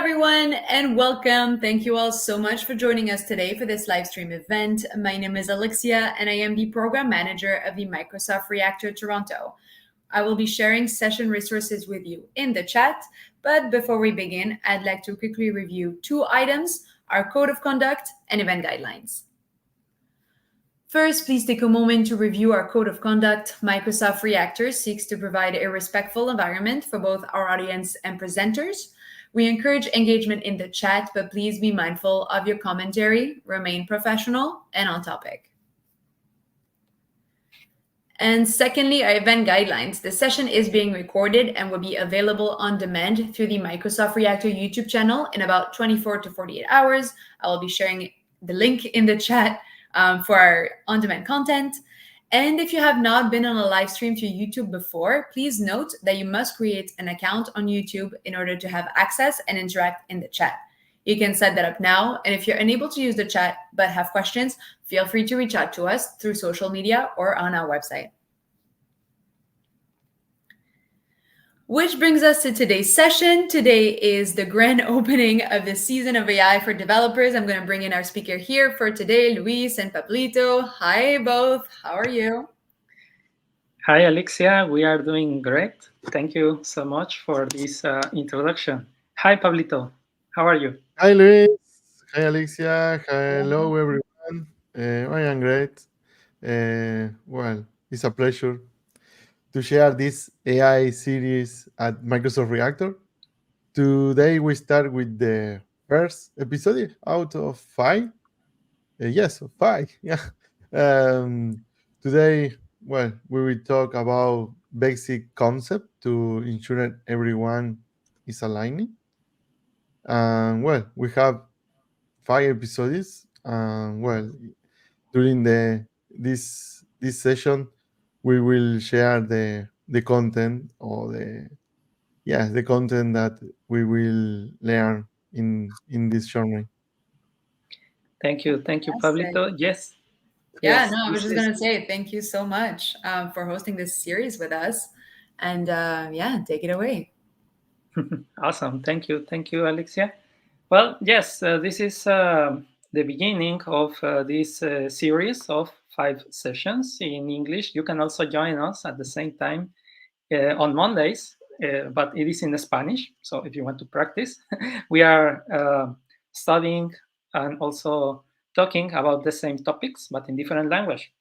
everyone, and welcome. Thank you all so much for joining us today for this live stream event. My name is Alexia, and I am the Program Manager of the Microsoft Reactor Toronto. I will be sharing session resources with you in the chat, but before we begin, I'd like to quickly review two items, our Code of Conduct and event guidelines. First, please take a moment to review our Code of Conduct. Microsoft Reactor seeks to provide a respectful environment for both our audience and presenters. We encourage engagement in the chat, but please be mindful of your commentary, remain professional and on topic. And secondly, our event guidelines. The session is being recorded and will be available on demand through the Microsoft Reactor YouTube channel in about 24 to 48 hours. I will be sharing the link in the chat for our on-demand content. And if you have not been on a live stream to YouTube before, please note that you must create an account on YouTube in order to have access and interact in the chat. You can set that up now, and if you're unable to use the chat but have questions, feel free to reach out to us through social media or on our website. Which brings us to today's session. Today is the grand opening of the season of AI for developers. I'm going to bring in our speaker here for today, Luis and Pablito. Hi, both. How are you? Hi, Alexia. We are doing great. Thank you so much for this introduction. Hi, Pablito. How are you? Hi, Luis. Hi, Alexia. Hello, everyone. I am great. Well, it's a pleasure to share this AI series at Microsoft Reactor. Today, we start with the first episode out of 5. Yes, 5. Yeah. Today, well, we will talk about basic concept to ensure that everyone is aligning. And well, we have 5 episodes. Well, during this session, we will share the content or the content that we will learn in this journey. Thank you, Pablito. Yes. Yeah, yes, no, I was just going to say thank you so much for hosting this series with us. And yeah, take it away. Awesome. Thank you, Alexia. Well, yes, this is the beginning of this series of 5 sessions in English. You can also join us at the same time on Mondays, but it is in Spanish. So if you want to practice, we are studying and also talking about the same topics, but in different language.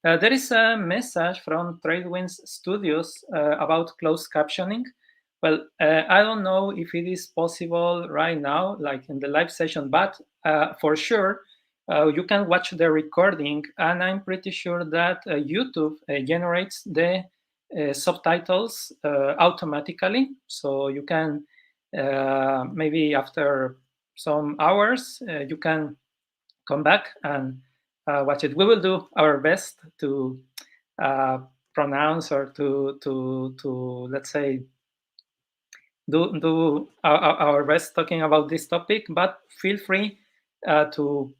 There is a message from Tradewinds Studios about closed captioning. Well, I don't know if it is possible right now, like in the live session, but for sure, you can watch the recording, and I'm pretty sure that YouTube generates the subtitles automatically. So you can, maybe after some hours, you can come back and watch it. We will do our best to pronounce or to let's say, do our best talking about this topic, but feel free to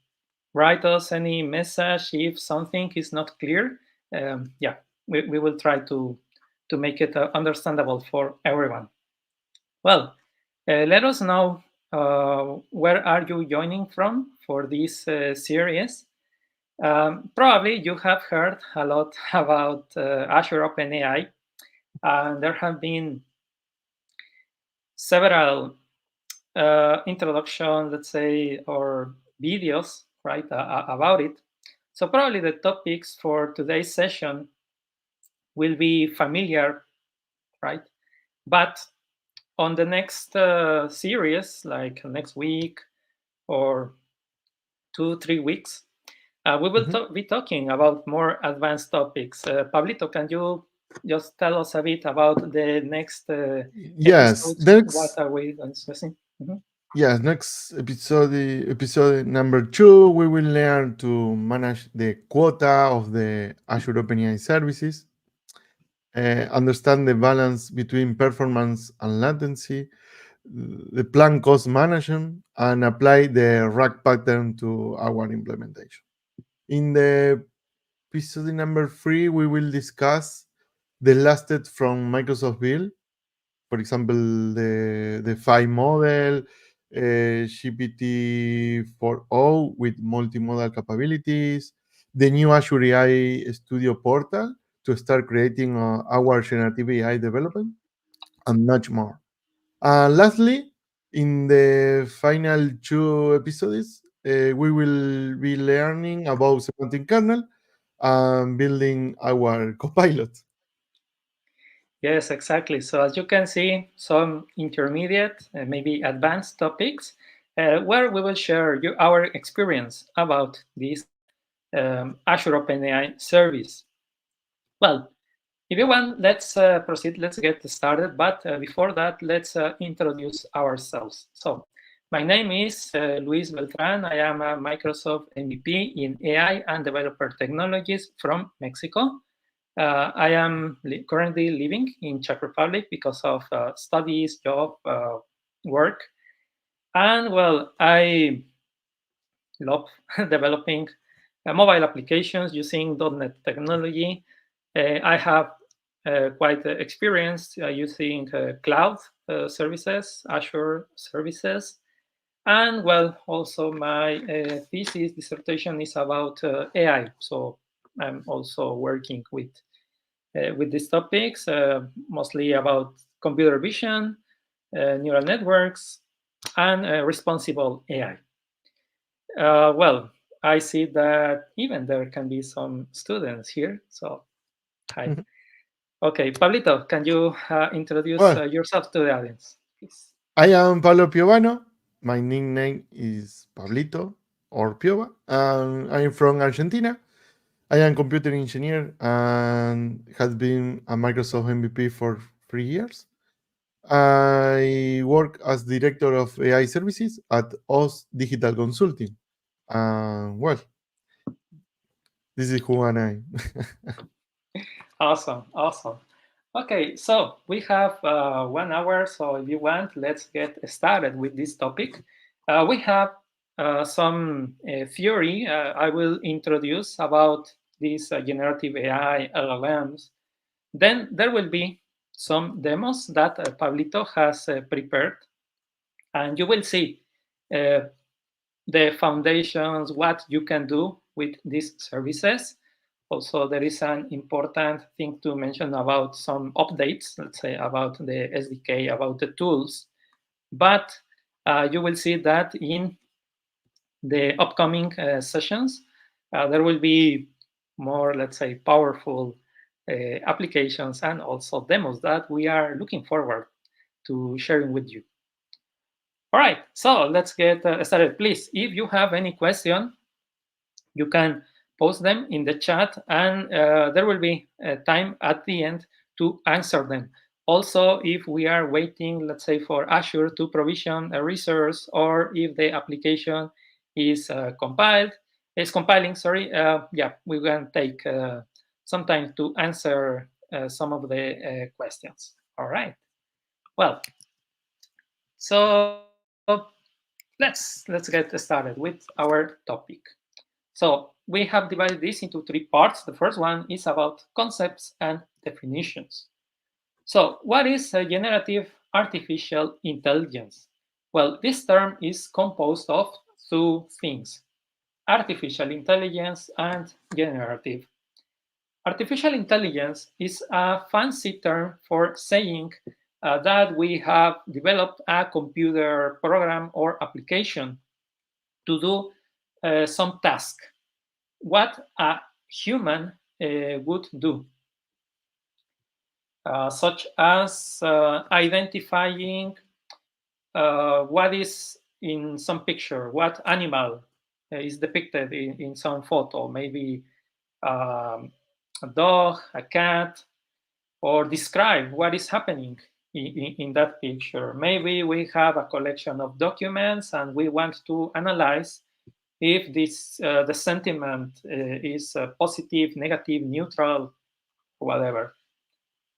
write us any message if something is not clear. Yeah, we will try to make it understandable for everyone. Well, let us know where are you joining from for this series. Probably you have heard a lot about Azure OpenAI, and there have been several introduction, let's say, or videos, right, about it. So probably the topics for today's session will be familiar, right? But on the next series, like next week or 2-3 weeks, we will be talking about more advanced topics. Pablito, can you just tell us a bit about the next Yes, episodes? What are we discussing? Yes, next episode number 2, we will learn to manage the quota of the Azure OpenAI services, understand the balance between performance and latency, the plan cost management, and apply the RAG pattern to our implementation. In the episode number 3, we will discuss the lasted from Microsoft build, for example, the 5 model, GPT 4.0 with multimodal capabilities, the new Azure AI Studio portal to start creating our generative AI development, and much more. Lastly, in the final 2 episodes, we will be learning about Semantic Kernel and building our copilot. Yes, exactly. So as you can see, some intermediate, maybe advanced topics where we will share our experience about this Azure OpenAI service. Well, if you want, let's proceed. Let's get started. But before that, let's introduce ourselves. So my name is Luis Beltran. I am a Microsoft MVP in AI and developer technologies from Mexico. I am currently living in Czech Republic because of studies, job, work. And well, I love developing mobile applications using .NET technology. I have quite experience using cloud services, Azure services. And well, also my thesis dissertation is about AI. So I'm also working with these topics, mostly about computer vision, neural networks, and responsible AI. Well, I see that even there can be some students here. So, hi. Okay, Pablito, can you introduce Well, yourself to the audience, please? I am Pablo Piovano. My nickname is Pablito or Piova. I'm from Argentina. I am computer engineer and has been a Microsoft MVP for 3 years. I work as director of AI services at OS Digital Consulting. Well, this is who am I. Awesome, awesome. Okay, so we have 1 hour. So if you want, let's get started with this topic. We have some theory I will introduce about these generative AI LLMs. Then there will be some demos that Pablito has prepared, and you will see uh, the foundations, what you can do with these services. Also, there is an important thing to mention about some updates, let's say about the SDK, about the tools. But you will see that in the upcoming sessions, there will be more, let's say, powerful applications and also demos that we are looking forward to sharing with you. All right, so let's get started. Please, if you have any question, you can post them in the chat, and there will be time at the end to answer them. Also, if we are waiting, let's say, for Azure to provision a resource, or if the application is compiling, sorry, yeah, we can take some time to answer some of the questions. All right. Well, so let's get started with our topic. So we have divided this into 3 parts. The first one is about concepts and definitions. So what is a generative artificial intelligence? Well, this term is composed of 2 things: artificial intelligence and generative. Artificial intelligence is a fancy term for saying that we have developed a computer program or application to do some task, what a human would do, such as identifying what is in some picture, what animal is depicted in some photo, maybe a dog, a cat, or describe what is happening in that picture. Maybe we have a collection of documents and we want to analyze if this the sentiment is positive, negative, neutral, whatever.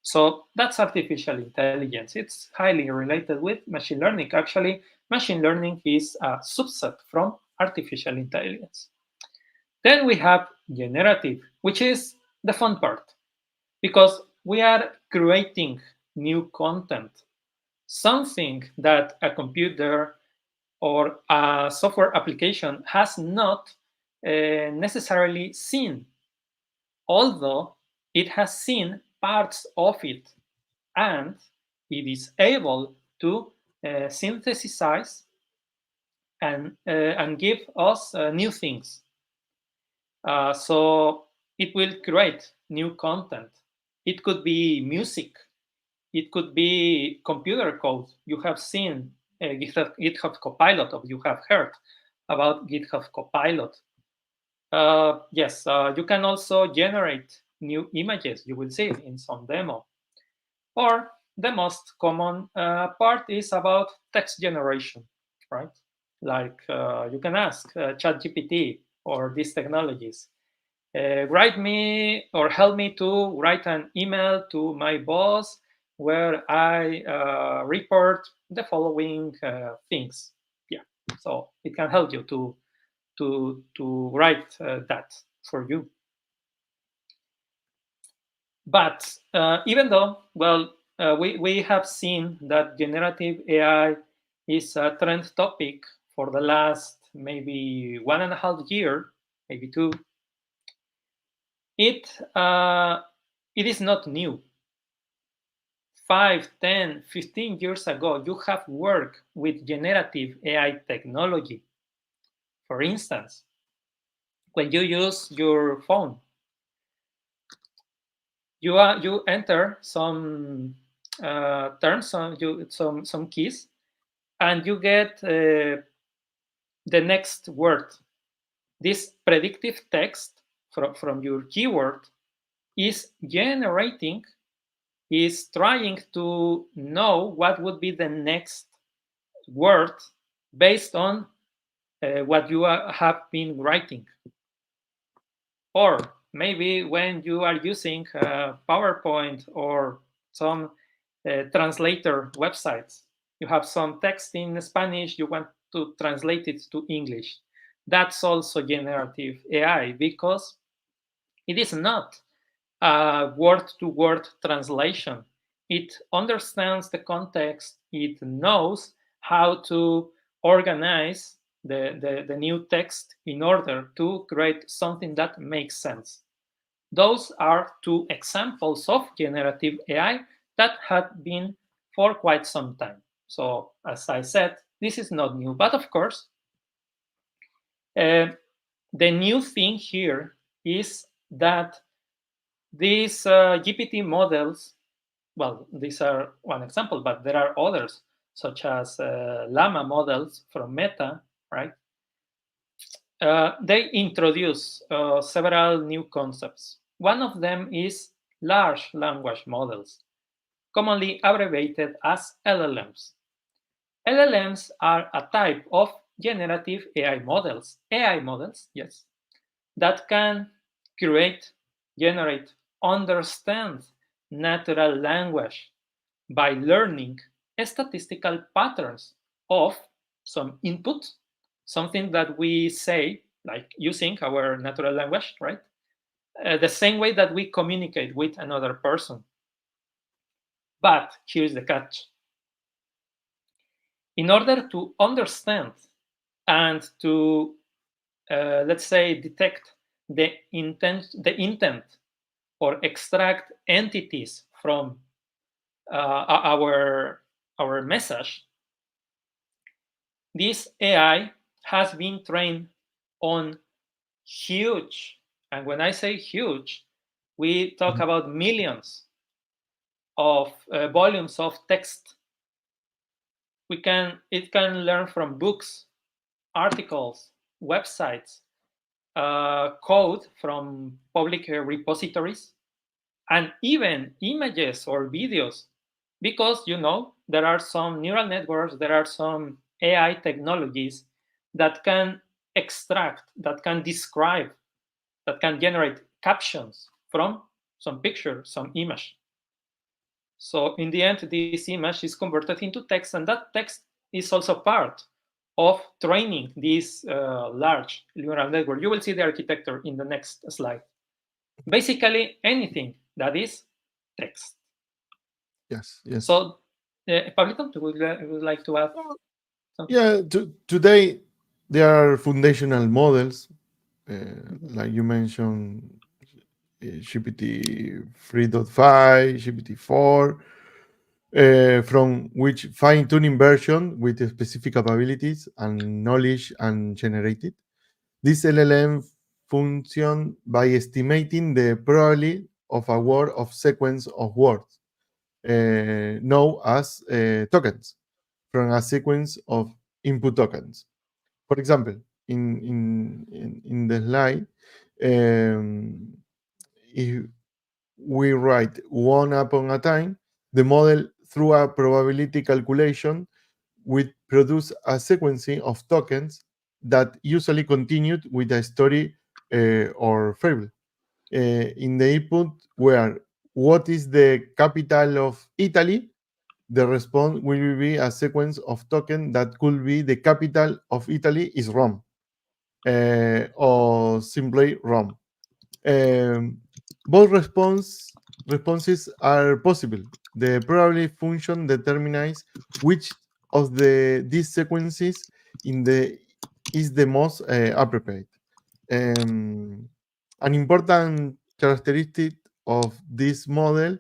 So that's artificial intelligence. It's highly related with machine learning. Actually, machine learning is a subset from artificial intelligence. Then we have generative, which is the fun part, because we are creating new content, something that a computer or a software application has not necessarily seen, although it has seen parts of it, and it is able to synthesize and give us new things. So it will create new content. It could be music. It could be computer code. You have seen GitHub Copilot, or you have heard about GitHub Copilot. Yes, you can also generate new images. You will see in some demo. Or the most common part is about text generation, right? Like you can ask ChatGPT or these technologies, write me or help me to write an email to my boss where I report the following things. Yeah, so it can help you to write that for you. But even though, well, we have seen that generative AI is a trend topic for the last maybe 1.5 years, maybe two, it is not new. 5, 10, 15 years ago, you have worked with generative AI technology. For instance, when you use your phone, you enter some terms, some keys, and you get the next word. This predictive text from your keyword is generating, is trying to know what would be the next word based on what you have been writing. Or maybe when you are using PowerPoint or some translator websites, you have some text in Spanish, you want to translate it to English. That's also generative AI, because it is not a word-to-word translation. It understands the context. It knows how to organize the new text in order to create something that makes sense. Those are two examples of generative AI that have been for quite some time. So, as I said, this is not new. But of course, the new thing here is that these GPT models, well, these are one example, but there are others, such as Llama models from Meta, right? They introduce several new concepts. One of them is large language models, commonly abbreviated as LLMs. LLMs are a type of generative AI models, yes, that can create, generate, understand natural language by learning statistical patterns of some input, something that we say, like using our natural language, right? The same way that we communicate with another person. But here's the catch. In order to understand and to, let's say, detect the intent or extract entities from our message, this AI has been trained on huge, and when I say huge, we talk about millions of volumes of text. It can learn from books, articles, websites, code from public repositories, and even images or videos, because there are some neural networks, there are some AI technologies that can extract, that can describe, that can generate captions from some picture, some image. So in the end, this image is converted into text, and that text is also part of training this large neural network. You will see the architecture in the next slide. Basically, anything that is text. Yes. So, Pablito, would you like to add Yeah, today there are foundational models, like you mentioned, GPT 3.5, GPT 4, from which fine-tuning version with specific capabilities and knowledge and generated. This LLM function by estimating the probability of a word of sequence of words, known as tokens, from a sequence of input tokens. For example, in the slide, if we write one upon a time, the model, through a probability calculation, will produce a sequence of tokens that usually continued with a story or fable. In the input, where what is the capital of Italy, the response will be a sequence of token that could be the capital of Italy is Rome, or simply Rome. Both responses are possible. The probability function determines which of these sequences is the most appropriate. An important characteristic of this model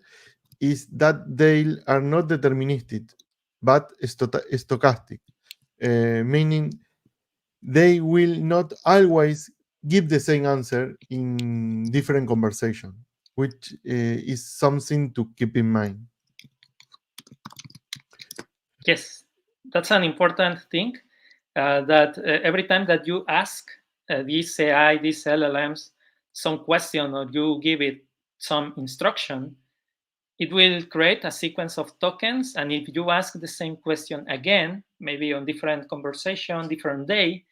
is that they are not deterministic, but stochastic, meaning they will not always give the same answer in different conversation, which is something to keep in mind. Yes, that's an important thing, that every time that you ask this AI, these LLMs, some question, or you give it some instruction, it will create a sequence of tokens. And if you ask the same question again, maybe on different conversation, different day,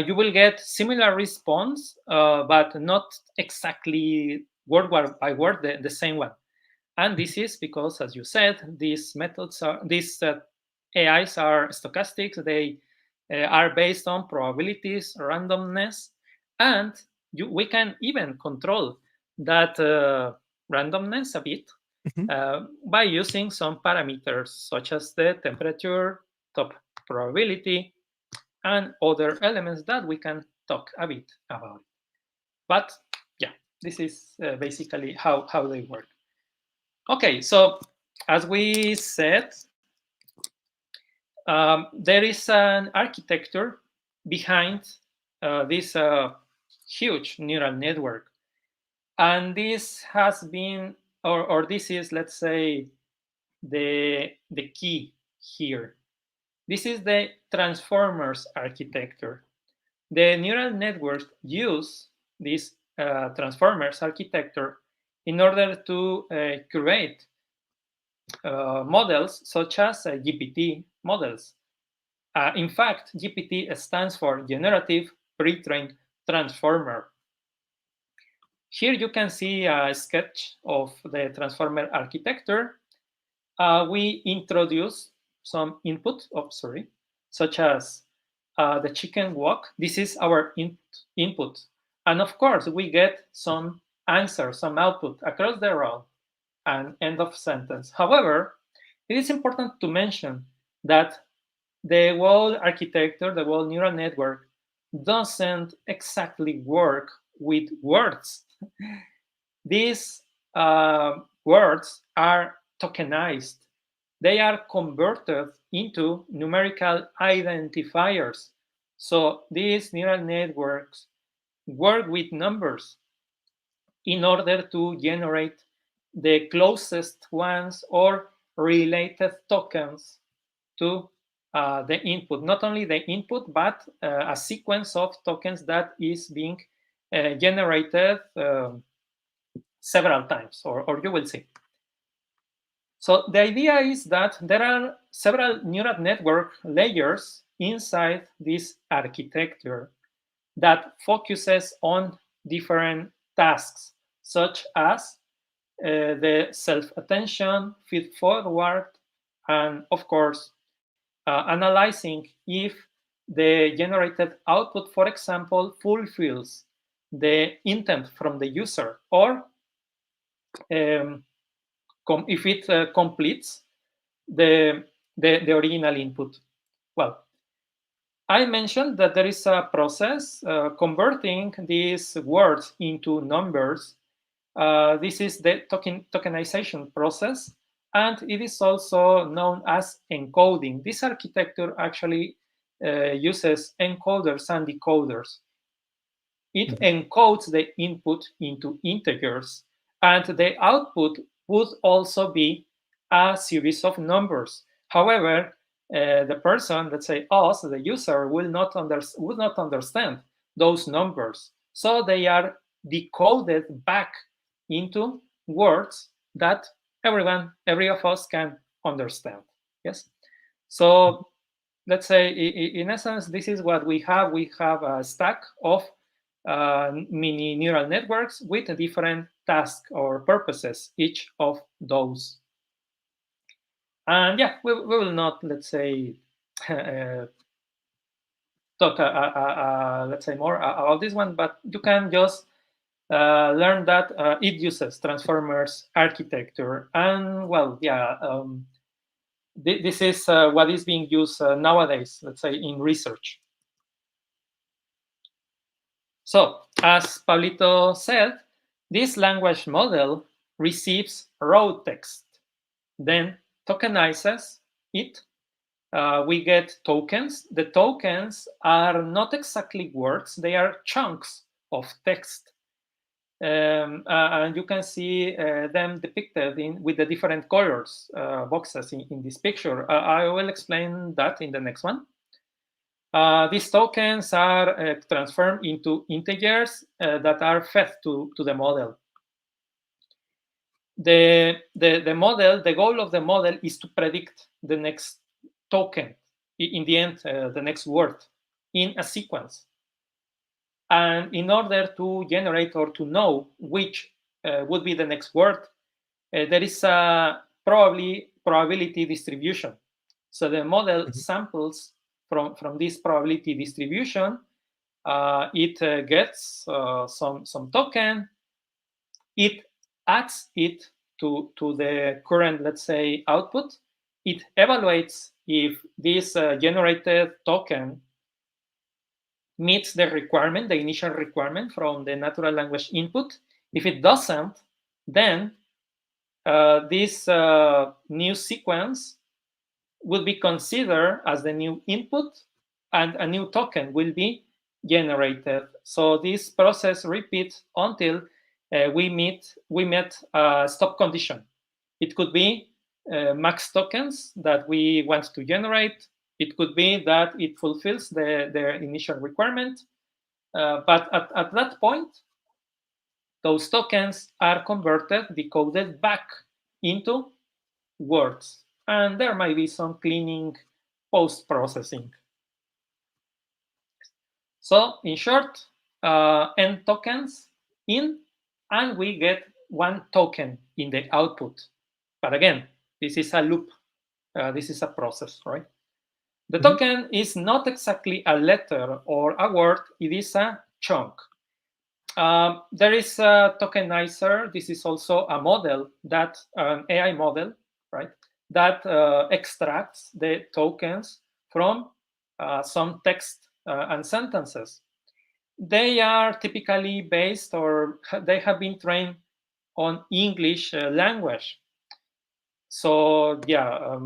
you will get similar response, but not exactly word by word the same one. And this is because, as you said, these AIs are stochastic. They are based on probabilities, randomness, and we can even control that randomness a bit by using some parameters such as the temperature, top probability, and other elements that we can talk a bit about. But yeah, this is basically how they work. Okay, so as we said, there is an architecture behind this huge neural network. And this has been, or this is, let's say, the key here. This is the transformers architecture. The neural networks use this transformers architecture in order to create models such as GPT models. In fact, GPT stands for Generative Pre-trained Transformer. Here you can see a sketch of the transformer architecture. We introduce some input, such as the chicken walk. This is our input. And of course, we get some answer, some output across the row and end of sentence. However, it is important to mention that the whole architecture, the whole neural network, doesn't exactly work with words. These words are tokenized. They are converted into numerical identifiers. So these neural networks work with numbers in order to generate the closest ones or related tokens to the input. Not only the input, but a sequence of tokens that is being generated several times, or you will see. So the idea is that there are several neural network layers inside this architecture that focuses on different tasks, such as the self-attention, feed-forward, and of course, analyzing if the generated output, for example, fulfills the intent from the user, or if it completes the original input. Well, I mentioned that there is a process converting these words into numbers. This is the tokenization process, and it is also known as encoding. This architecture actually uses encoders and decoders. It encodes the input into integers, and the output would also be a series of numbers. However, the person, let's say us, the user, would not understand those numbers. So they are decoded back into words that every of us can understand. Yes. So let's say, in essence, this is what we have. We have a stack of mini neural networks with different tasks or purposes, each of those. And yeah, we will not, let's say, talk, let's say, more about this one, but you can just learn that it uses transformers architecture. And well, yeah, this is what is being used nowadays, let's say, in research. So, as Pablito said, this language model receives raw text, then tokenizes it. We get tokens. The tokens are not exactly words, they are chunks of text. And you can see them depicted with the different colors boxes in this picture. I will explain that in the next one. These tokens are transformed into integers that are fed to the model. The goal of the model is to predict the next token, in the end, the next word in a sequence. And in order to generate or to know which would be the next word, there is a probability distribution. So the model samples from this probability distribution. It gets some token. It adds it to the current, let's say, output. It evaluates if this generated token meets the requirement, the initial requirement from the natural language input. If it doesn't, then this new sequence will be considered as the new input, and a new token will be generated. So this process repeats until we met a stop condition. It could be max tokens that we want to generate. It could be that it fulfills the initial requirement. But at that point, those tokens are converted, decoded back into words. And there might be some cleaning post-processing. So in short, n tokens in, and we get one token in the output. But again, this is a loop. This is a process, right? The token is not exactly a letter or a word. It is a chunk. There is a tokenizer. This is also a model, that an AI model, right, that extracts the tokens from some text and sentences. They are typically based, or they have been trained on English language. So yeah,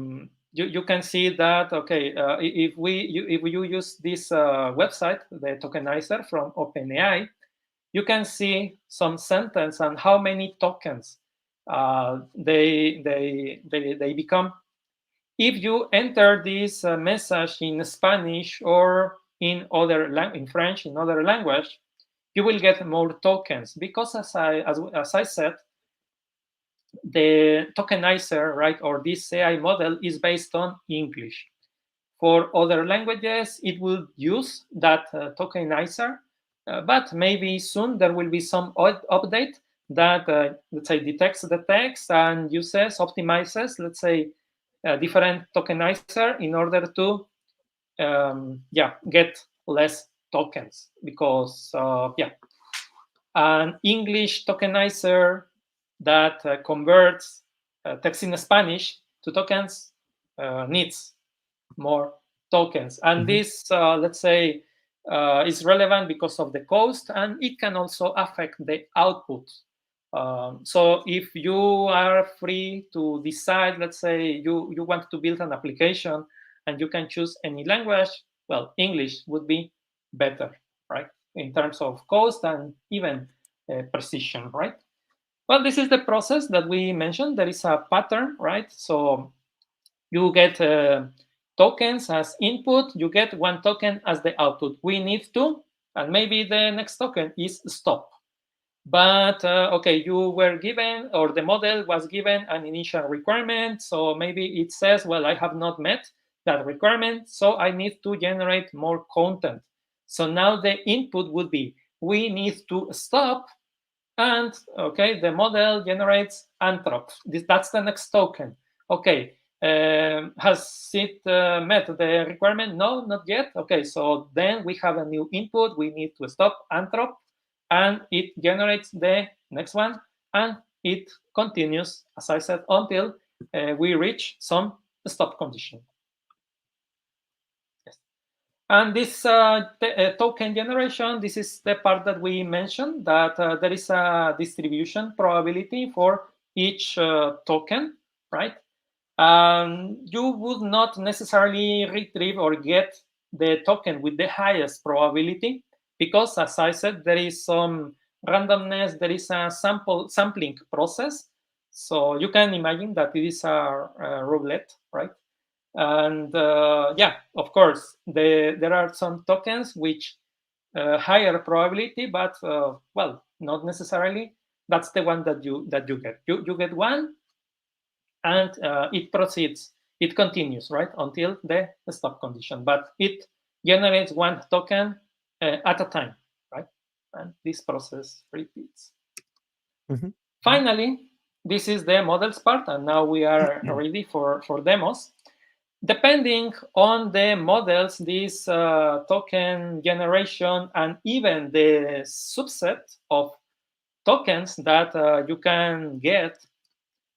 you can see that, okay, if you use this website, the tokenizer from OpenAI, you can see some sentence and how many tokens they become. If you enter this message in Spanish or in French, in other language, you will get more tokens, because as I said, the tokenizer, right, or this AI model is based on English. For other languages, it will use that tokenizer, but maybe soon there will be some update that, let's say, detects the text and optimizes, let's say, different tokenizer in order to, get less tokens, because, an English tokenizer that converts text in Spanish to tokens needs more tokens. And this, let's say, is relevant because of the cost, and it can also affect the output. So if you are free to decide, let's say you want to build an application and you can choose any language, well, English would be better, right? In terms of cost and even precision, right? Well, this is the process that we mentioned. There is a pattern, right? So you get tokens as input, you get one token as the output. We need to, and maybe the next token is stop. But okay, you were given, or the model was given an initial requirement. So maybe it says, well, I have not met that requirement, so I need to generate more content. So now the input would be, we need to stop. And okay, the model generates anthrop. That's the next token. Okay, has it met the requirement? No, not yet. Okay, so then we have a new input. We need to stop anthrop, and it generates the next one, and it continues, as I said, until we reach some stop condition. Yes. And this token generation, this is the part that we mentioned, that there is a distribution probability for each token, right? You would not necessarily retrieve or get the token with the highest probability, because, as I said, there is some randomness, there is a sampling process. So you can imagine that it is a roulette, right? And yeah, of course, there are some tokens which higher probability, but well, not necessarily. That's the one that you get. You get one, and it proceeds, it continues, right, until the stop condition. But it generates one token at a time, right? And this process repeats. Finally, this is the models part, and now we are ready for demos. Depending on the models, this token generation and even the subset of tokens that you can get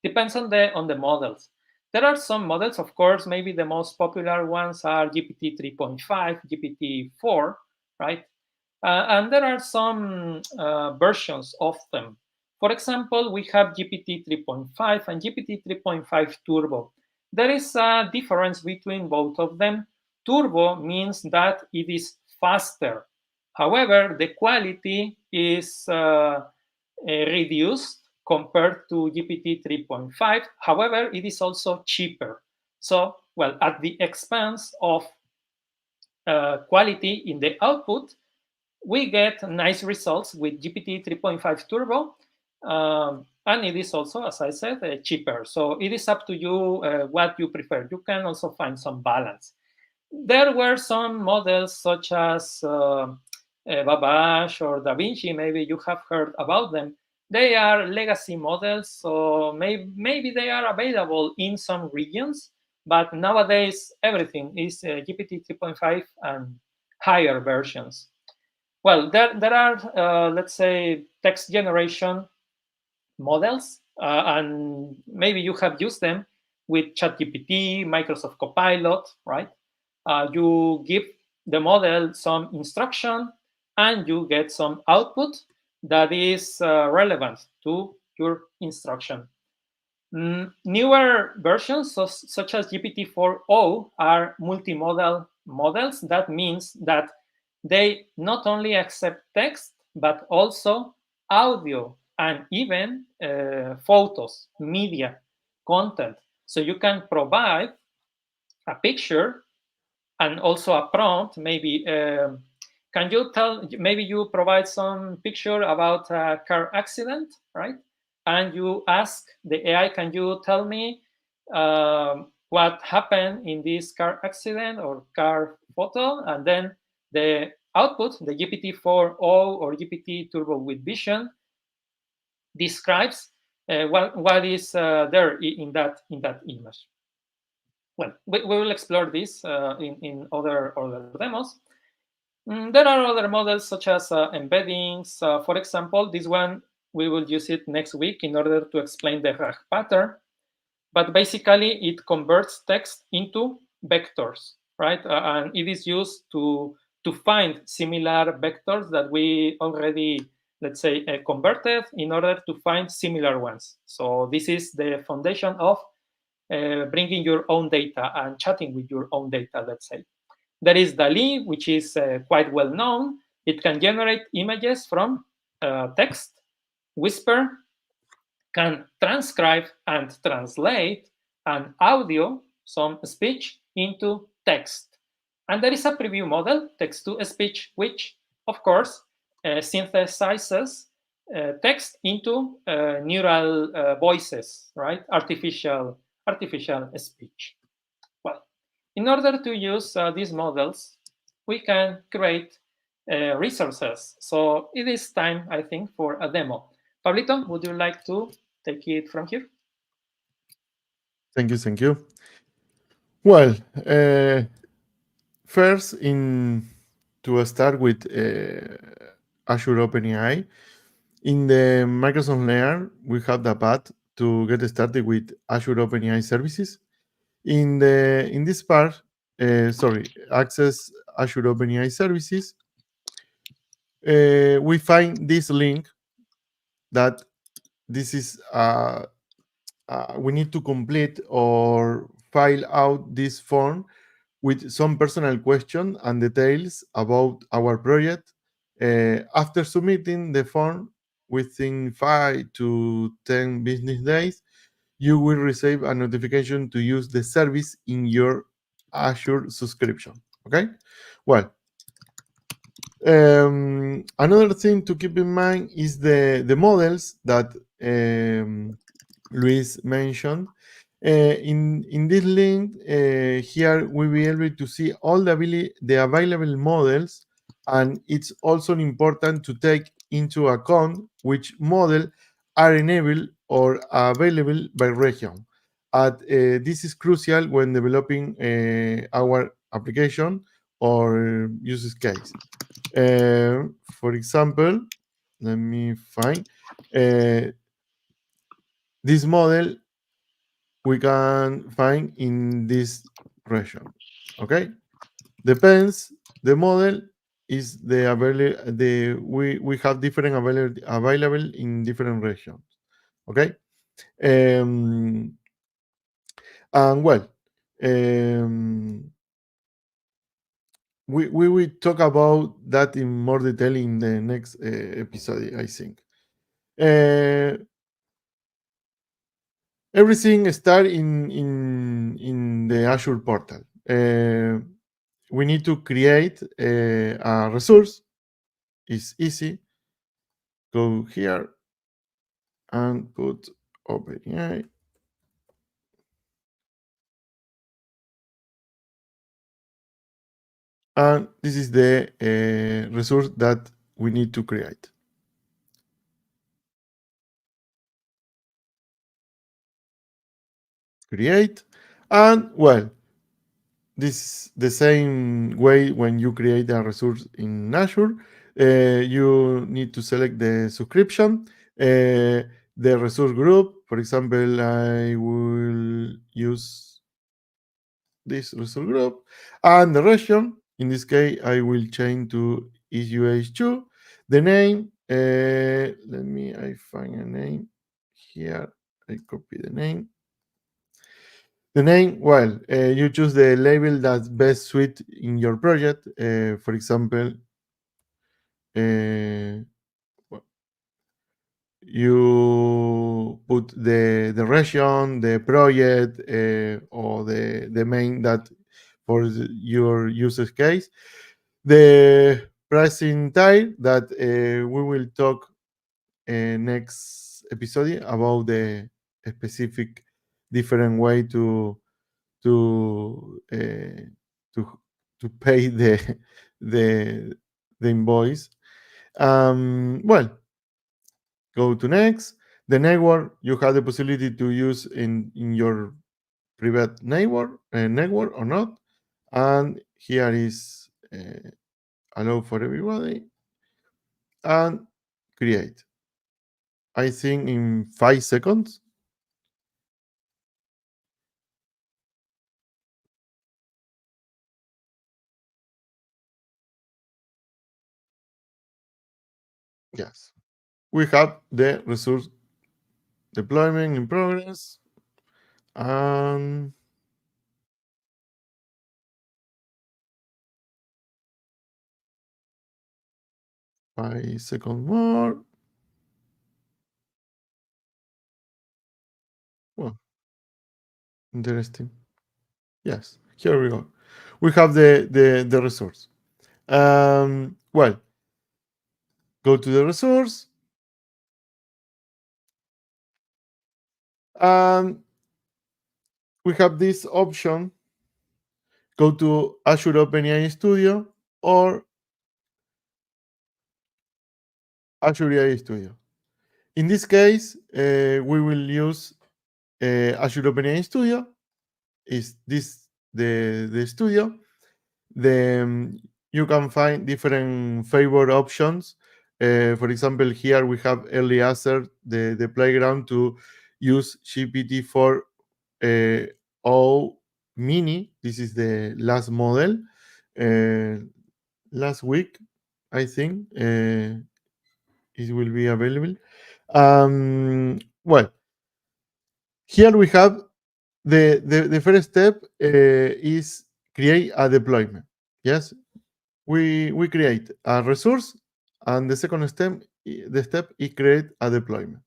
depends on the models. There are some models, of course, maybe the most popular ones are GPT 3.5, GPT 4, right? And there are some versions of them. For example, we have GPT 3.5 and GPT 3.5 Turbo. There is a difference between both of them. Turbo means that it is faster. However, the quality is reduced compared to GPT 3.5. However, it is also cheaper. So, well, at the expense of quality in the output, we get nice results with GPT 3.5 Turbo. And it is also, as I said, cheaper. So it is up to you what you prefer. You can also find some balance. There were some models such as Babbage or DaVinci. Maybe you have heard about them. They are legacy models, so maybe they are available in some regions, but nowadays everything is GPT 3.5 and higher versions. Well, there are, let's say, text generation models, and maybe you have used them with ChatGPT, Microsoft Copilot, right? You give the model some instruction, and you get some output that is relevant to your instruction. Newer versions, such as GPT-4o, are multimodal models. That means that they not only accept text, but also audio and even photos, media, content. So you can provide a picture and also a prompt. Maybe can you tell, maybe you provide some picture about a car accident, right? And you ask the AI, can you tell me what happened in this car accident or car photo? And then the output, the GPT-4o or GPT Turbo with Vision, describes what is there in that image. Well, we will explore this in other demos. There are other models such as embeddings. For example, this one, we will use it next week in order to explain the RAG pattern. But basically, it converts text into vectors. right? And it is used to find similar vectors that we already, let's say, converted in order to find similar ones. So this is the foundation of bringing your own data and chatting with your own data, let's say. There is DALI, which is quite well known. It can generate images from text, whisper, can transcribe and translate an audio, some speech, into text. And there is a preview model, text-to-speech, which, of course, synthesizes text into neural voices, right? Artificial speech. Well, in order to use these models, we can create resources. So it is time, I think, for a demo. Pablito, would you like to take it from here? Thank you. Well, first, to start with Azure OpenAI, in the Microsoft layer, we have the path to get started with Azure OpenAI services. In this part, access Azure OpenAI services. We find this link that this is we need to complete or file out this form with some personal question and details about our project. After submitting the form within 5 to 10 business days, you will receive a notification to use the service in your Azure subscription. Okay? Well, another thing to keep in mind is the models that Luis mentioned. In this link, here we will be able to see all the available models, and it's also important to take into account which model are enabled or available by region. This is crucial when developing our application or use case. For example, let me find this model we can find in this region. Okay, depends the model is the available we have different available in different regions. Okay, and well, we will talk about that in more detail in the next episode, I think. Everything starts in the Azure portal. We need to create a resource. It's easy. Go here and put OpenAI. And this is the resource that we need to create. Create. And well, this is the same way when you create a resource in Azure. You need to select the subscription, the resource group. For example, I will use this resource group, and the region. In this case, I will change to EUH2. The name, I find a name here. I copy the name. The name, well, you choose the label that's best suit in your project. For example, you put the region, the project, or the main that for your user case. The pricing type that we will talk next episode about the specific different way to uh, to pay the invoice. Well, go to next. The network you have the possibility to use in your private network or not, and here is allow for everybody and create. I think in 5 seconds. Yes. We have the resource deployment in progress. And 5 seconds more. Well, interesting. Yes, here we go. We have the resource. Well, go to the resource. And we have this option. Go to Azure OpenAI Studio or Azure AI Studio. In this case, we will use Azure OpenAI Studio. Is this the studio? Then you can find different favor options. For example, here we have early access, the playground to use GPT-4 O Mini. This is the last model. Last week, I think, it will be available. Well, here we have the first step is create a deployment. Yes, we create a resource, and the second step, the step is create a deployment.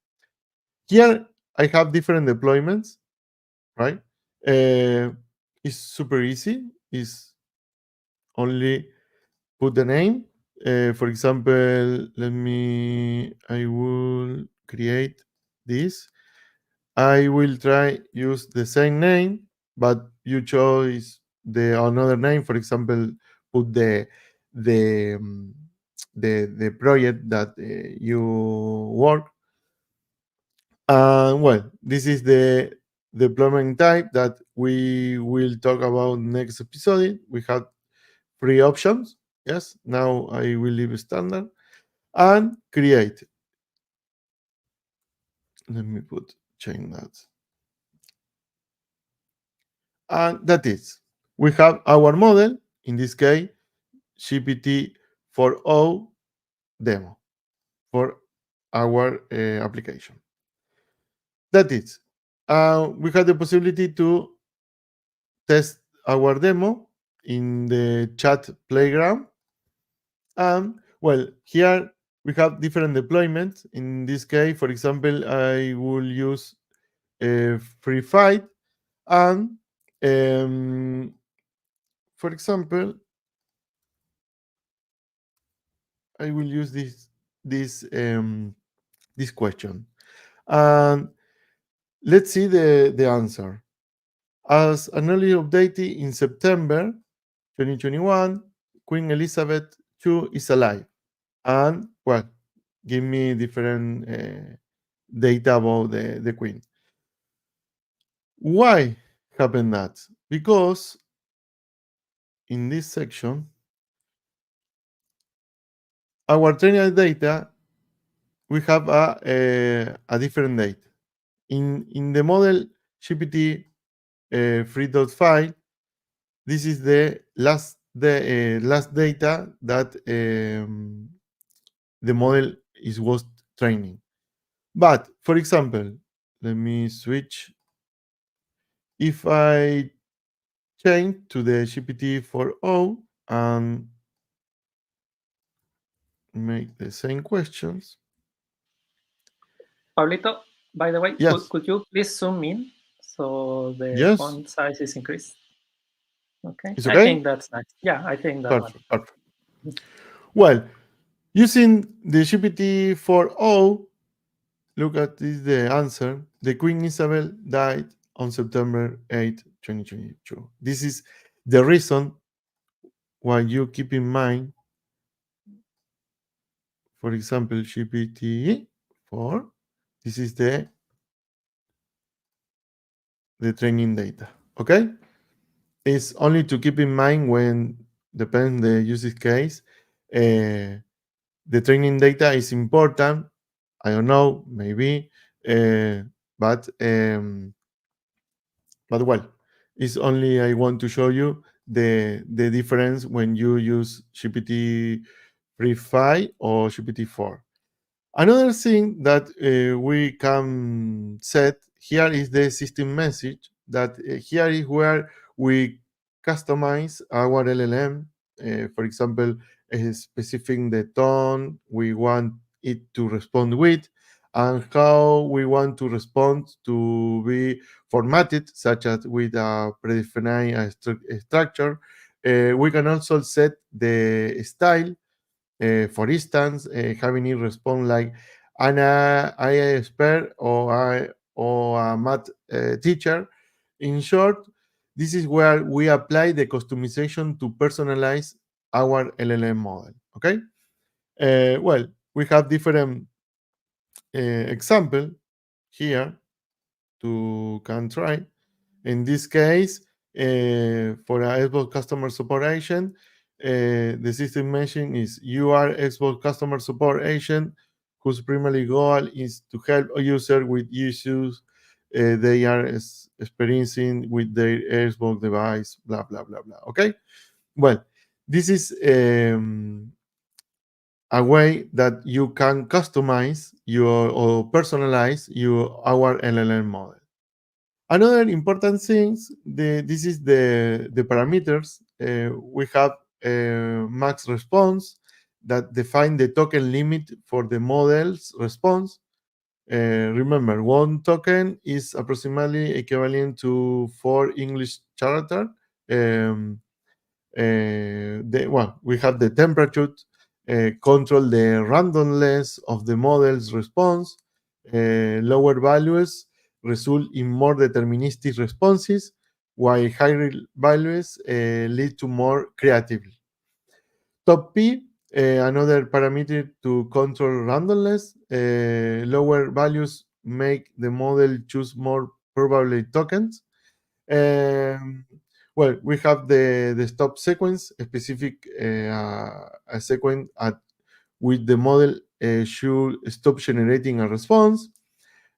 Here I have different deployments, right? It's super easy. It's only put the name. For example, I will create this. I will try use the same name, but you choose the another name. For example, put the um, the project that you work. Well, this is the deployment type that we will talk about next episode. We have three options. Yes, now I will leave standard and create. Let me change that. And that is, we have our model, in this case, GPT-4o demo for our application. That is, we have the possibility to test our demo in the chat playground. And well, here we have different deployments. In this case, for example, I will use a free fight. And for example, I will use this question. And let's see the answer. As an early update in September 2021, Queen Elizabeth II is alive. And well, give me different data about the Queen. Why happened that? Because in this section, our training data, we have a different date. In the model GPT 3.5, this is the last data that the model was training. But for example, let me switch. If I change to the GPT-4o and make the same questions. Pablito, by the way, Yes. could you please zoom in so the font size is increased? Okay. It's okay? I think that's nice. Yeah, I think that perfect. Well, using the GPT-4o, look at this, the answer. The Queen Isabel died on September 8, 2022. This is the reason why you keep in mind, for example, GPT-4. This is the training data, okay? It's only to keep in mind when, depends the use case, the training data is important. I don't know, maybe, but well, it's only I want to show you the difference when you use GPT 3.5 or GPT-4. Another thing that we can set here is the system message, that here is where we customize our LLM. For example, specifying the tone we want it to respond with, and how we want to respond to be formatted, such as with a predefined structure. We can also set the style. For instance, having it respond like an AI expert or a math teacher. In short, this is where we apply the customization to personalize our LLM model. Okay. Well, we have different example here to can try. In this case, for a Xbox customer support agent, the system mention is you are Xbox customer support agent whose primary goal is to help a user with issues they are experiencing with their Xbox device, blah, blah, blah, blah. Okay? Well, this is a way that you can customize your or personalize your our LLM model. Another important thing, this is the parameters. We have max response that define the token limit for the model's response. Remember, one token is approximately equivalent to 4 English characters. We have the temperature, control the randomness of the model's response. Lower values result in more deterministic responses, while higher values lead to more creative. Top P, another parameter to control randomness. Lower values make the model choose more probable tokens. Well, we have the stop sequence, a specific a sequence at which the model should stop generating a response.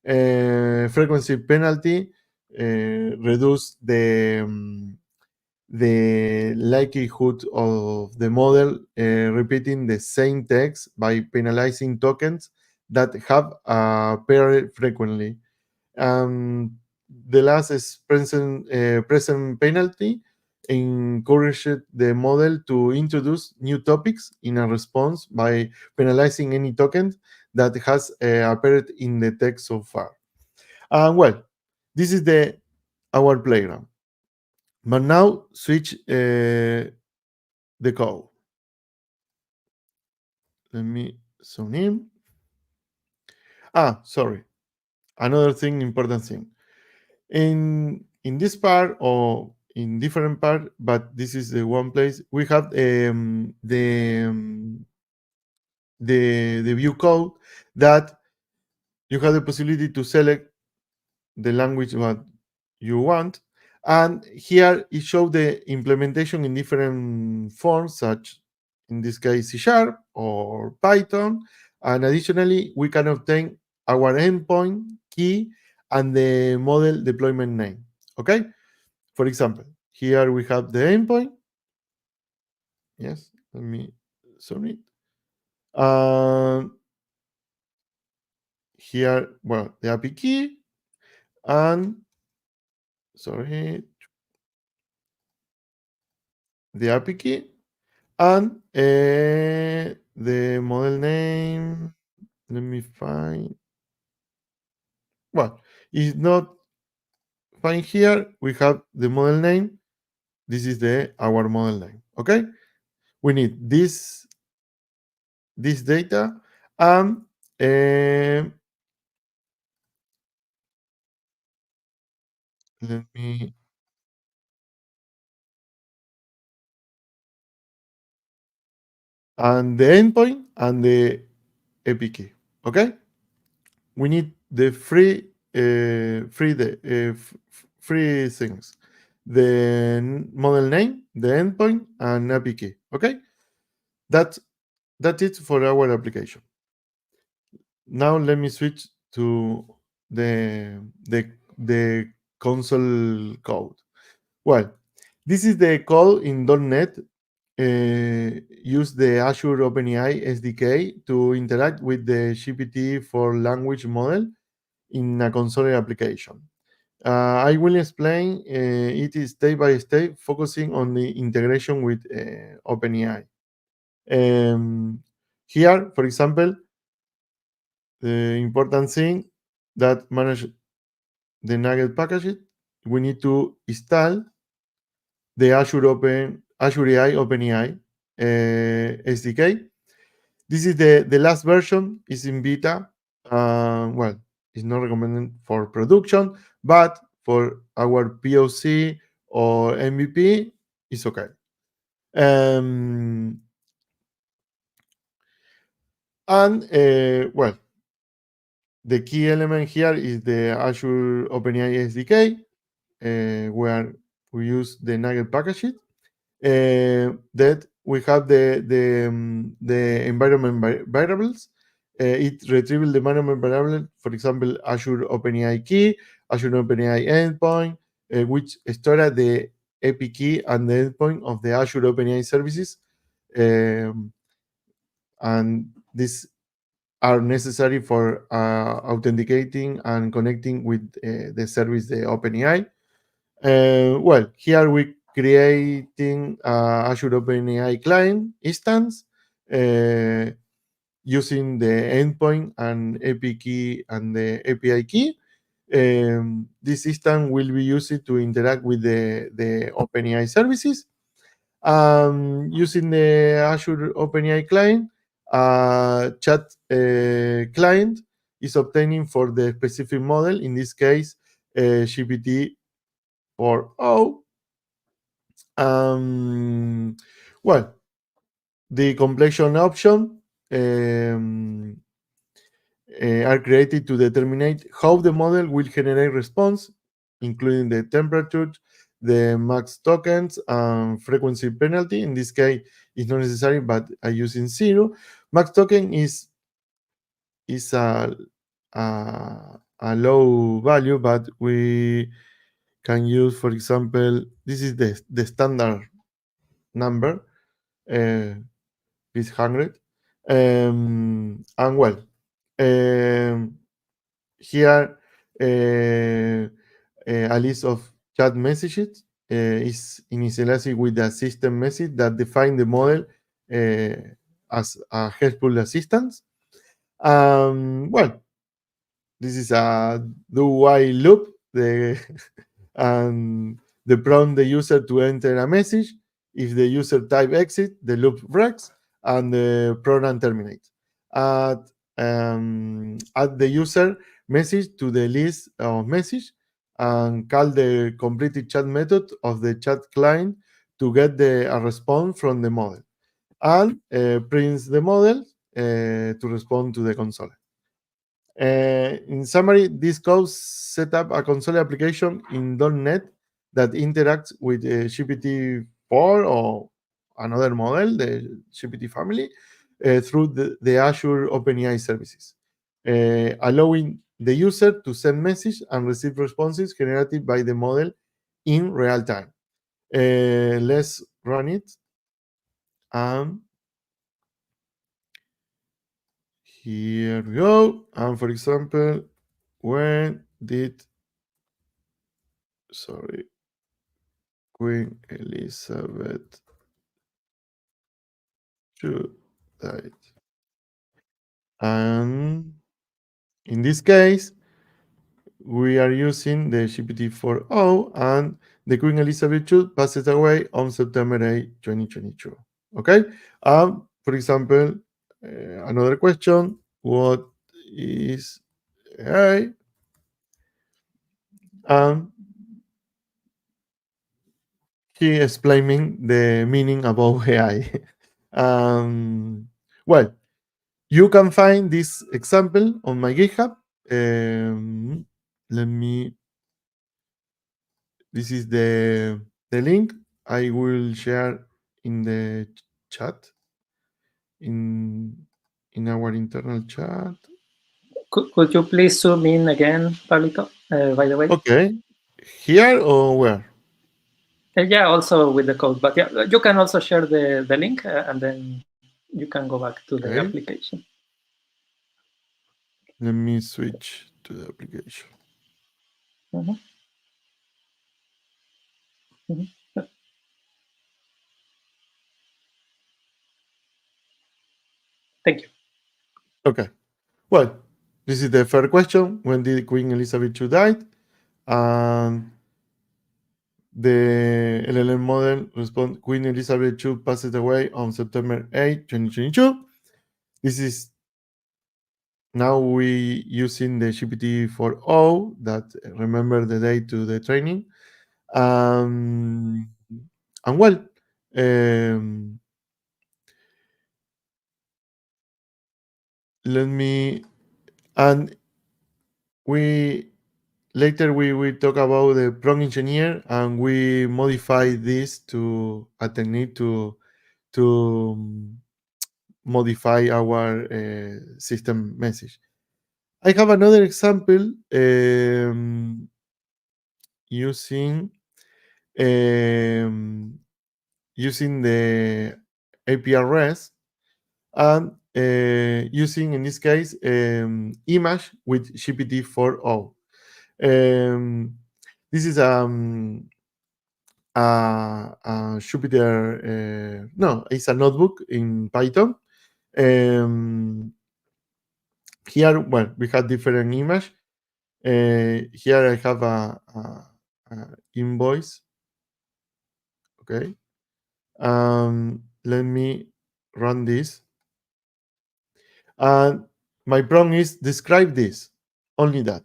Frequency penalty reduce the likelihood of the model repeating the same text by penalizing tokens that have appeared frequently. The last is present penalty encouraged the model to introduce new topics in a response by penalizing any token that has appeared in the text so far. Well, this is our playground. But now switch the code. Let me zoom in. Sorry. Another thing, important thing. In this part or in different part, but this is the one place we have the view code that you have the possibility to select the language that you want, and here it shows the implementation in different forms, such in this case C# or Python, and additionally we can obtain our endpoint key and the model deployment name. Okay, for example, here we have the endpoint. Yes, let me zoom it. Here, well, the API key, and sorry, the API key, and the model name. Let me find. Well, it's not fine here. We have the model name. This is our model name. Okay, we need this data, and let me. And the endpoint and the APK. Okay, we need the free things: the model name, the endpoint, and APK. Okay, that's it for our application. Now let me switch to the console code. Well, this is the code in .NET use the Azure OpenAI SDK to interact with the GPT for language model in a console application. I will explain it is step by step, focusing on the integration with OpenAI. Here, for example, the important thing that manage the Nugget package, we need to install the Azure AI OpenAI SDK. This is the last version, is in beta. Well, it's not recommended for production, but for our POC or MVP, it's okay. Well, the key element here is the Azure OpenAI SDK, where we use the Nugget package. That we have the environment variables. It retrieves the environment variable, for example, Azure OpenAI key, Azure OpenAI endpoint, which store the API key and the endpoint of the Azure OpenAI services. And these are necessary for authenticating and connecting with the service, the OpenAI. Well, here we creating Azure OpenAI client instance using the endpoint and API key and the API key. This instance will be used to interact with the OpenAI services. Using the Azure OpenAI client, chat client is obtaining for the specific model, in this case, GPT 4o. Well, the completion option are created to determine how the model will generate response, including the temperature, the max tokens, and frequency penalty. In this case, it's not necessary, but I using 0. Max token is a low value, but we can use, for example, this is the standard number, is 100. And well, here a list of chat messages is initialized with the system message that define the model as a helpful assistance. Well, this is a do-while loop. And the prompt the user to enter a message. If the user type exit, the loop breaks and the program terminates. Add the user message to the list of message and call the completed chat method of the chat client to get a response from the model, and prints the model to respond to the console. In summary, this code set up a console application in .NET that interacts with GPT-4 or another model, the GPT family, through the Azure OpenAI services, allowing the user to send message and receive responses generated by the model in real time. Let's run it. Here we go. And for example, when did Queen Elizabeth died? And in this case, we are using the GPT-4o, and the Queen Elizabeth II passes away on September 8, 2022. Okay. For example, another question: what is AI? He explaining the meaning about AI. Well, you can find this example on my GitHub. This is the link I will share in the chat, in our internal chat. Could you please zoom in again, Pablito, by the way? Okay. Here or where? Yeah, also with the code, but yeah, you can also share the link and then you can go back to the Okay. application. Let me switch to the application. Mhm. Mhm. Thank you. Okay. Well, this is the first question. When did Queen Elizabeth II die? And the LLM model responds Queen Elizabeth II passed away on September 8, 2022. This is now we using the GPT-4o that remember the date to the training. And well, um, let me and we later we will talk about the prompt engineer and we modify this to a technique to modify our system message. I have another example using um, using the API REST and using in this case image with GPT-4o. This is Jupyter. No, it's a notebook in Python. Here, well, we have different image. Here I have a invoice. Okay. Let me run this. And my prompt is describe this. Only that.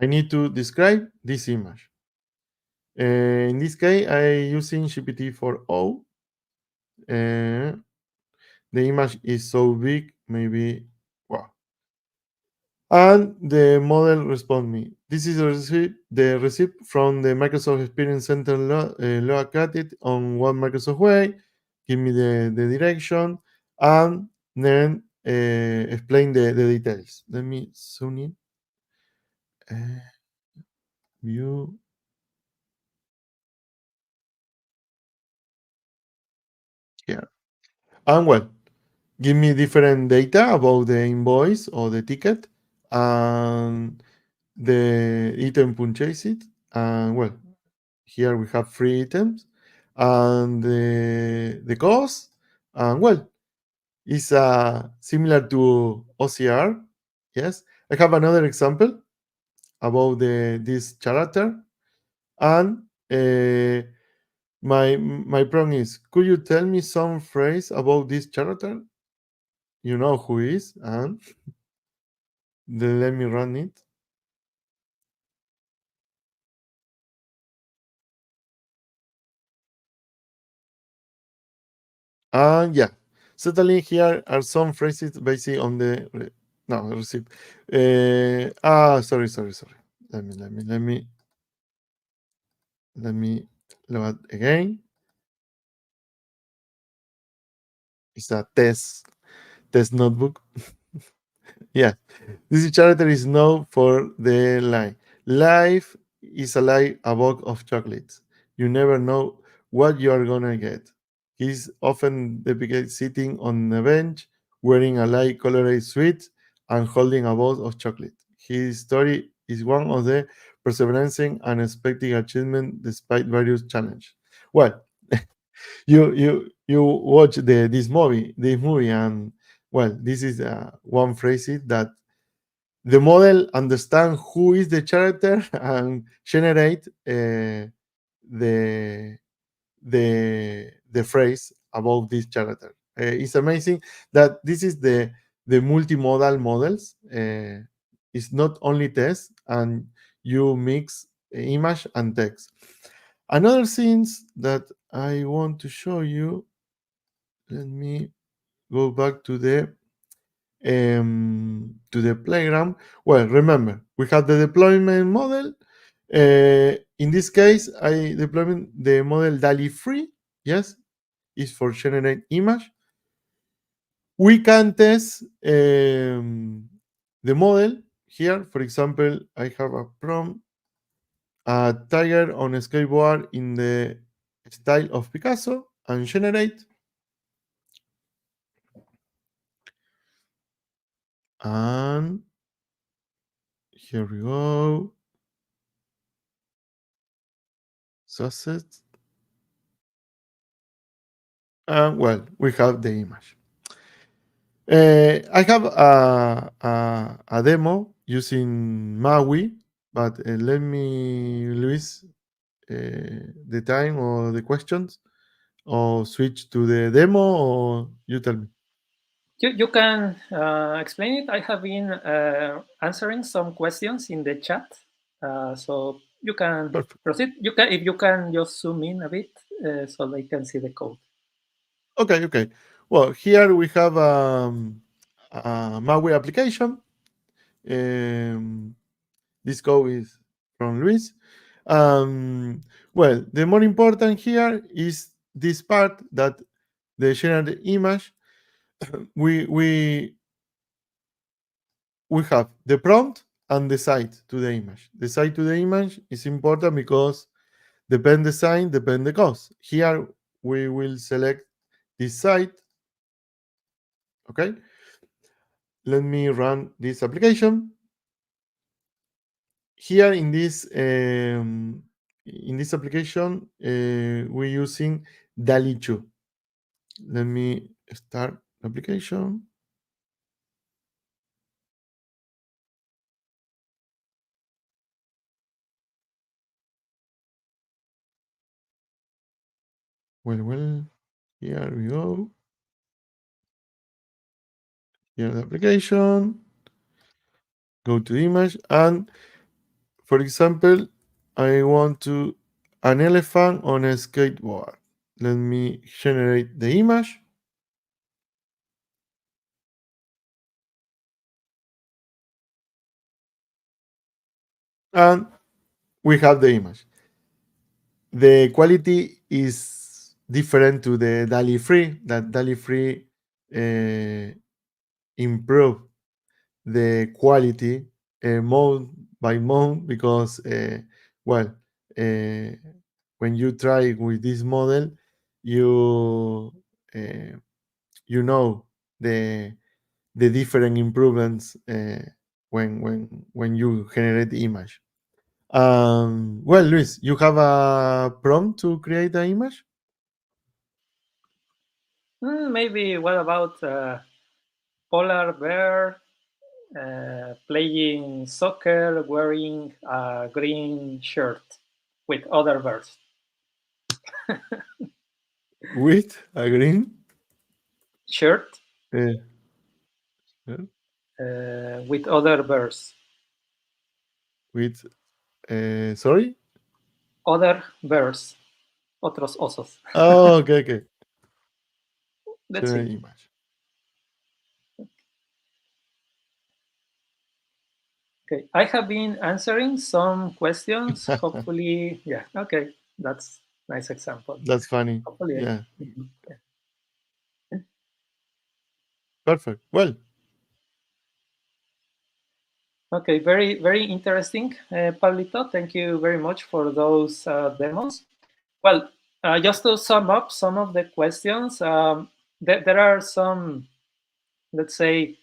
I need to describe this image. In this case, I using GPT-4o. The image is so big, maybe wow. And the model respond me. This is the receipt from the Microsoft Experience Center located on one Microsoft way. Give me the direction and then explain the details. Let me zoom in. View. Here. And well, give me different data about the invoice or the ticket and the item purchased. And well, here we have 3 items and the cost. And well, it's similar to OCR. Yes, I have another example about this character. And my prompt is, could you tell me some phrase about this character? You know who is, and then let me run it. And yeah, certainly here are some phrases based on the no receipt. Sorry. Let me load again. It's a test notebook. Yeah, this character is known for the line. Life is like a box of chocolates. You never know what you are gonna get. He's often depicted sitting on a bench, wearing a light colored suit, and holding a bowl of chocolate. His story is one of the perseverance and unexpected achievement despite various challenges. Well, you watch this movie, and well, this is one phrase that the model understand who is the character and generate the the phrase about this character. It's amazing that this is the multimodal models. It's not only text and you mix image and text. Another things that I want to show you. Let me go back to the playground. Well, remember, we have the deployment model. In this case, I deployment the model DALI 3. Yes, is for generate image. We can test the model here. For example, I have a prompt, a tiger on a skateboard in the style of Picasso and generate. And here we go. Success. And well, we have the image. I have a demo using Maui, but let me, Luis, the time or the questions, or switch to the demo, or you tell me. You can explain it. I have been answering some questions in the chat, so you can Perfect. proceed. If you can just zoom in a bit so they can see the code. Okay. Well, here we have a Maui application. This code is from Luis. Well, the more important here is this part that the generate image. we have the prompt and the site to the image. The site to the image is important because depend the sign, depend the cost. Here we will select this site. Okay. Let me run this application. Here in this application, we're using DALI 2. Let me start the application. Well, here we go. Here the application. Go to image, and for example, I want to an elephant on a skateboard. Let me generate the image. And we have the image. The quality is different to the DALI 3. That DALI 3 improve the quality mode by mode because, well, when you try with this model, you know the different improvements when you generate the image. Well, Luis, you have a prompt to create an image? Maybe what about polar bear playing soccer wearing a green shirt with other bears? With a green Shirt uh, with other bears. with sorry? Other bears. Otros osos. Oh, okay. Let's see. Image. Okay, I have been answering some questions. Hopefully, yeah. Okay, that's nice example. That's funny. Hopefully, Yeah. yeah. Perfect. Well. Okay, very, very interesting, Pablito. Thank you very much for those demos. Well, just to sum up some of the questions, there are some, let's say,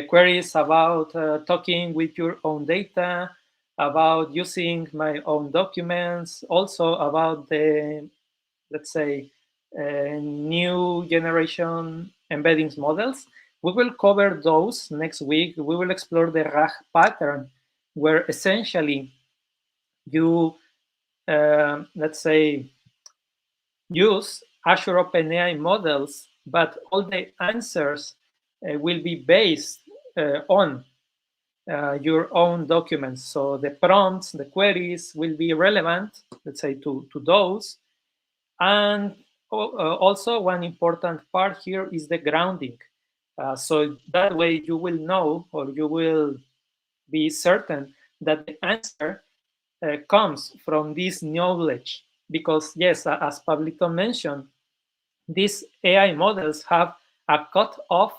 queries about talking with your own data, about using my own documents, also about the, let's say, new generation embeddings models. We will cover those next week. We will explore the RAG pattern, where essentially you, let's say, use Azure OpenAI models, but all the answers will be based on your own documents. So the prompts, the queries will be relevant, let's say, to those. And also one important part here is the grounding. So that way you will know, or you will be certain that the answer comes from this knowledge. Because yes, as Pablito mentioned, these AI models have a cut-off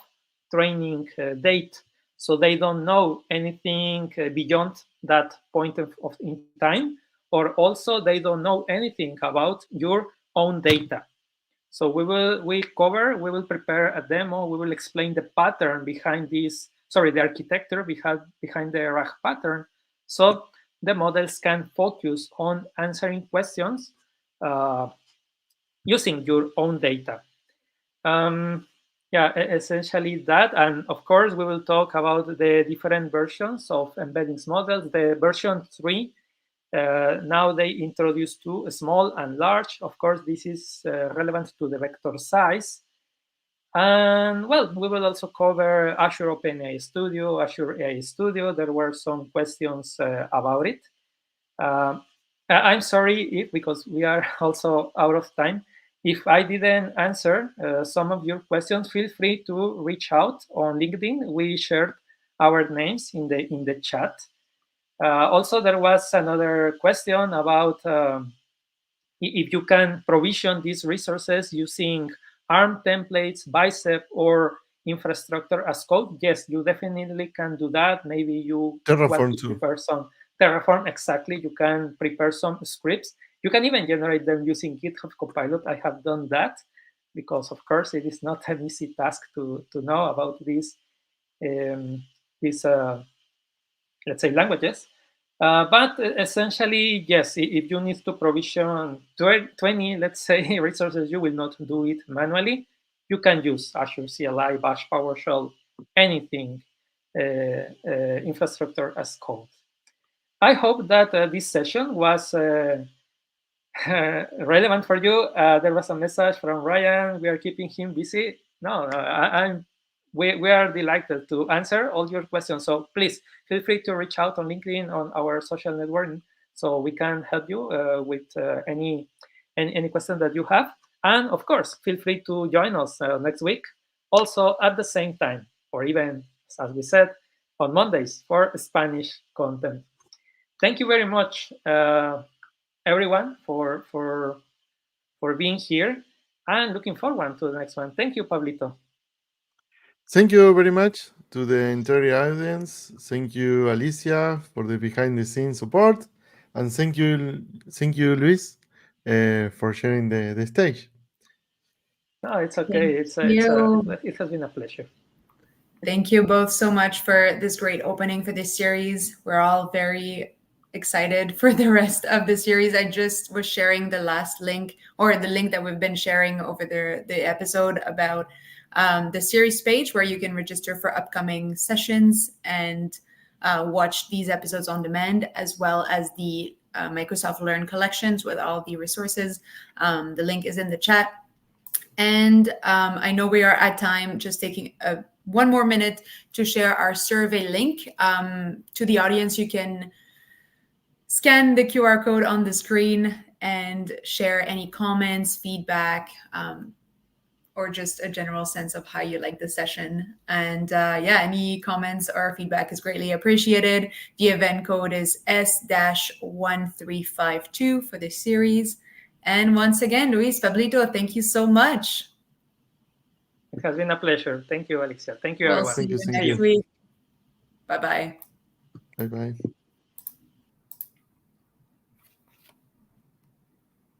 training date. So they don't know anything beyond that point of in time, or also they don't know anything about your own data. So we will prepare a demo. We will explain the pattern behind this, the architecture behind the RAG pattern. So the models can focus on answering questions using your own data. Essentially that. And of course, we will talk about the different versions of embeddings models. The version 3, now they introduce two, small and large. Of course, this is relevant to the vector size. And well, we will also cover Azure OpenAI Studio, Azure AI Studio. There were some questions about it. I'm sorry because we are also out of time. If I didn't answer some of your questions, feel free to reach out on LinkedIn. We shared our names in the chat. Also, there was another question about if you can provision these resources using ARM templates, Bicep, or infrastructure as code. Yes, you definitely can do that. Maybe you Terraform too. prepare some Terraform. Exactly. You can prepare some scripts. You can even generate them using GitHub Copilot. I have done that because, of course, it is not an easy task to know about these let's say, languages. But essentially, yes, if you need to provision 20, let's say, resources, you will not do it manually. You can use Azure CLI, Bash, PowerShell, anything, infrastructure as code. I hope that this session was relevant for you. There was a message from Ryan. We are keeping him busy. No, we are delighted to answer all your questions. So please feel free to reach out on LinkedIn, on our social network, so we can help you with any question that you have. And of course, feel free to join us next week, also at the same time, or even, as we said, on Mondays for Spanish content. Thank you very much, everyone, for being here, and looking forward to the next one. Thank you, Pablito. Thank you very much to the entire audience. Thank you, Alicia, for the behind-the-scenes support, and thank you, Luis, for sharing the stage. No, it's okay. It has been a pleasure. Thank you both so much for this great opening for this series. We're all very excited for the rest of the series. I just was sharing the last link, or the link that we've been sharing over the episode about the series page, where you can register for upcoming sessions and watch these episodes on demand, as well as the Microsoft Learn collections with all the resources. The link is in the chat. And I know we are at time, just taking one more minute to share our survey link to the audience. You can scan the QR code on the screen and share any comments, feedback, or just a general sense of how you like the session. And any comments or feedback is greatly appreciated. The event code is S-1352 for this series. And once again, Luis, Pablito, thank you so much. It has been a pleasure. Thank you, Alexia. Thank you, everyone. We'll see you next week. Bye-bye. Bye-bye.